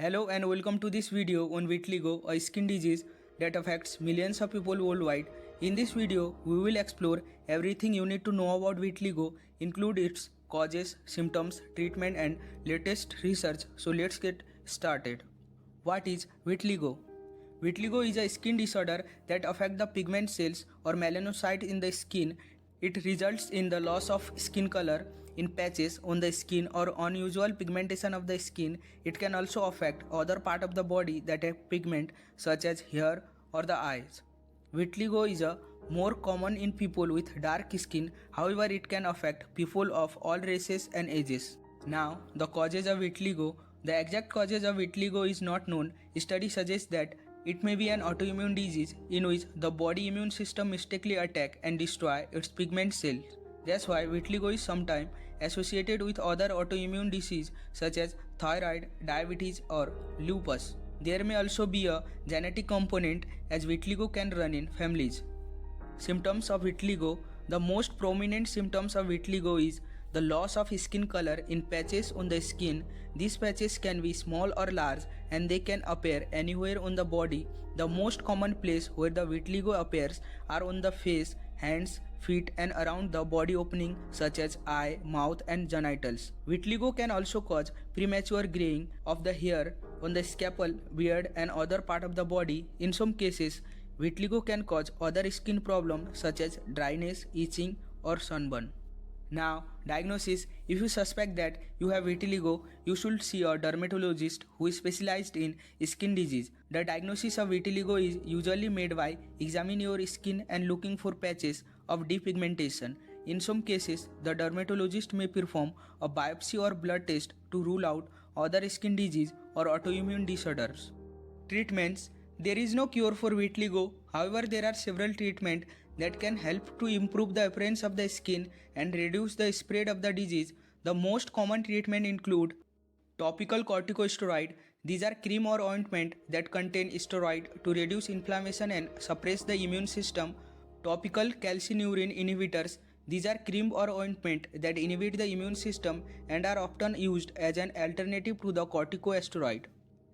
Hello and welcome to this video on vitiligo, a skin disease that affects millions of people worldwide. In this video, we will explore everything you need to know about vitiligo, include its causes, symptoms, treatment and latest research. So let's get started. What is vitiligo? Vitiligo is a skin disorder that affects the pigment cells or melanocytes in the skin. It results in the loss of skin color in patches on the skin or unusual pigmentation of the skin. It can also affect other part of the body that have pigment such as hair or the eyes. Vitiligo is a more common in people with dark skin. However, it can affect people of all races and ages. Now, the causes of vitiligo. The exact causes of vitiligo is not known. Studies suggest that it may be an autoimmune disease in which the body immune system mistakenly attack and destroy its pigment cells. That's why vitiligo is sometimes associated with other autoimmune diseases such as thyroid, diabetes or lupus. There may also be a genetic component as vitiligo can run in families. Symptoms of vitiligo. The most prominent symptoms of vitiligo is the loss of skin color in patches on the skin. These patches can be small or large and they can appear anywhere on the body. The most common place where the vitiligo appears are on the face, hands, feet and around the body opening such as eye, mouth and genitals. Vitiligo can also cause premature graying of the hair on the scalp, beard and other part of the body. In some cases, vitiligo can cause other skin problems such as dryness, itching or sunburn. Now, diagnosis. If you suspect that you have vitiligo, you should see a dermatologist who is specialized in skin disease. The diagnosis of vitiligo is usually made by examining your skin and looking for patches of depigmentation. In some cases, the dermatologist may perform a biopsy or blood test to rule out other skin disease or autoimmune disorders. Treatments. There is no cure for vitiligo. However, there are several treatments that can help to improve the appearance of the skin and reduce the spread of the disease. The most common treatment include topical corticosteroid. These are cream or ointment that contain steroid to reduce inflammation and suppress the immune system. Topical calcineurin inhibitors. These are cream or ointment that inhibit the immune system and are often used as an alternative to the corticosteroid.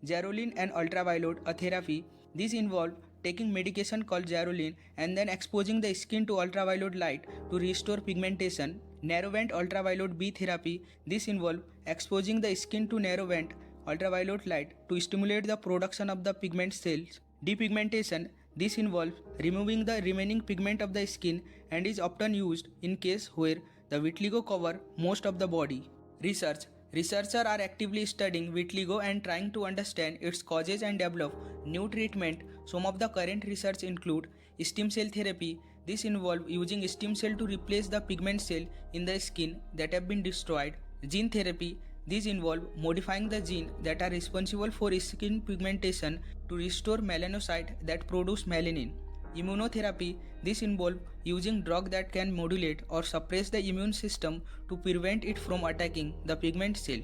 Xarelin and ultraviolet therapy. These involve taking medication called xarelin and then exposing the skin to ultraviolet light to restore pigmentation. Narrowband ultraviolet B therapy. This involves exposing the skin to narrowband ultraviolet light to stimulate the production of the pigment cells. Depigmentation. This involves removing the remaining pigment of the skin and is often used in case where the vitiligo cover most of the body. Research. Researchers are actively studying vitiligo and trying to understand its causes and develop new treatment. Some of the current research include stem cell therapy. This involves using stem cell to replace the pigment cell in the skin that have been destroyed. Gene therapy. These involve modifying the genes that are responsible for skin pigmentation to restore melanocytes that produce melanin. Immunotherapy. This involves using drugs that can modulate or suppress the immune system to prevent it from attacking the pigment cell.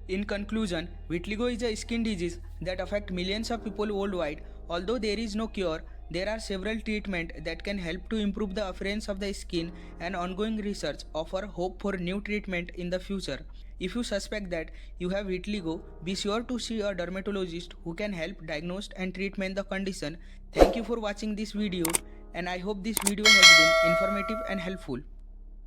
In conclusion, vitiligo is a skin disease that affects millions of people worldwide. Although there is no cure, there are several treatments that can help to improve the appearance of the skin, and ongoing research offer hope for new treatment in the future. If you suspect that you have vitiligo, be sure to see a dermatologist who can help diagnose and treatment the condition. Thank you for watching this video and I hope this video has been informative and helpful.